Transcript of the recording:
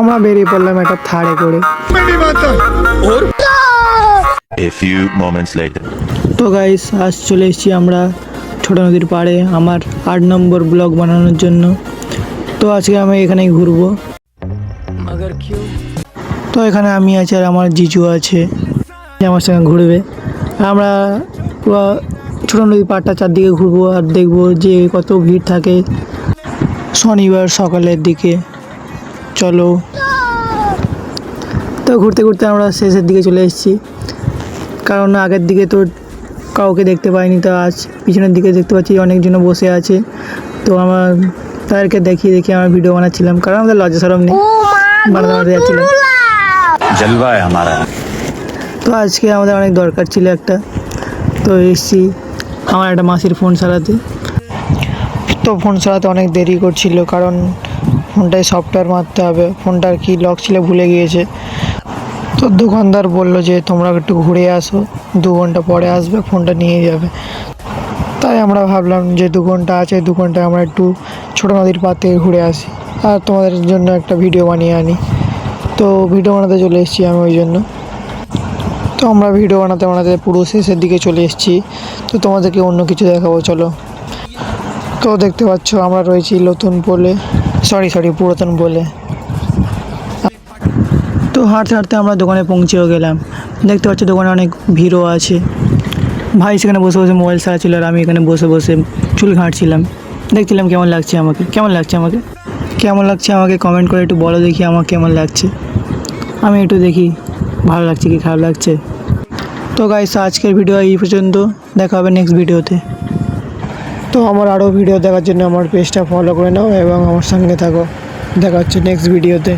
আমরা বেরিয়ে পড়লাম একটা থাড়ে করে। A few moments later. তো গাইস আজ চলে এসেছি আমরা ছোট নদীর পাড়ে আমার 8 নম্বর ব্লগ বানানোর জন্য। তো আজকে আমি এখানেই ঘুরবো। তো এখানে আমি আছি আর আমার জিজু আছে, যে আমার সঙ্গে ঘুরবে। আমরা পুরো ছোট নদীর পাড়টা চারদিকে ঘুরবো আর দেখবো যে কত ভিড় থাকে শনিবার সকালের দিকে। চলো। তো ঘুরতে ঘুরতে আমরা শেষের দিকে চলে এসেছি, কারণ আগের দিকে তো কাউকে দেখতে পাইনি। তো আজ পিছনের দিকে দেখতে পাচ্ছি অনেকজন বসে আছে। তো আমার তাদেরকে দেখিয়ে দেখিয়ে আমার ভিডিও বানাচ্ছিলাম, কারণ আমাদের লজ্জা শরম নেই, বানাতে যাচ্ছিলাম। जलवा है हमारा। তো আজকে আমাদের অনেক দরকার ছিল একটা, তো এসেছি আমার একটা মাসির ফোন সারাতে। তো ফোন সারাতে অনেক দেরি করছিল, কারণ ফোনটায় সফটওয়্যার মারতে হবে। ফোনটার কি লক ছিল ভুলে গিয়েছে। তো দোকানদার বললো যে তোমরা একটু ঘুরে আসো, 2 ঘন্টা পরে আসবে, ফোনটা নিয়ে যাবে। তাই আমরা ভাবলাম যে 2 ঘন্টা আছে, 2 ঘন্টায় আমরা একটু ছোটো নদীর পাড় থেকে ঘুরে আসি আর তোমাদের জন্য একটা ভিডিও বানিয়ে আনি। তো ভিডিও বানাতে চলে এসেছি আমি ওই জন্য। তো আমরা ভিডিও বানাতে বানাতে পুরো শেষের দিকে চলে এসেছি। তো তোমাদেরকে অন্য কিছু দেখাবো, চলো। তো দেখতে পাচ্ছ আমরা রয়েছি নতুন পোলে, সরি পুরাতন পোলে। তো হাঁটতে হাঁটতে আমরা দোকানে পৌঁছেও গেলাম। দেখতে পাচ্ছ দোকানে অনেক ভিড়ও আছে। ভাই সেখানে বসে বসে মোবাইল চালাচ্ছিল আর আমি এখানে বসে বসে চুল ঘাঁটছিলাম, দেখছিলাম কেমন লাগছে আমাকে। কেমন লাগছে আমাকে কমেন্ট করে একটু বলো দেখি আমার কেমন লাগছে। আমি একটু দেখি ভালো লাগছে কি খারাপ লাগছে। তো গাইস আজকের ভিডিও এই পর্যন্ত, দেখা হবে নেক্সট ভিডিওতে। তো আমার আরও ভিডিও দেখার জন্য আমার পেজটা ফলো করে নাও এবং আমার সঙ্গে থাকো। দেখা হচ্ছে নেক্সট ভিডিওতে।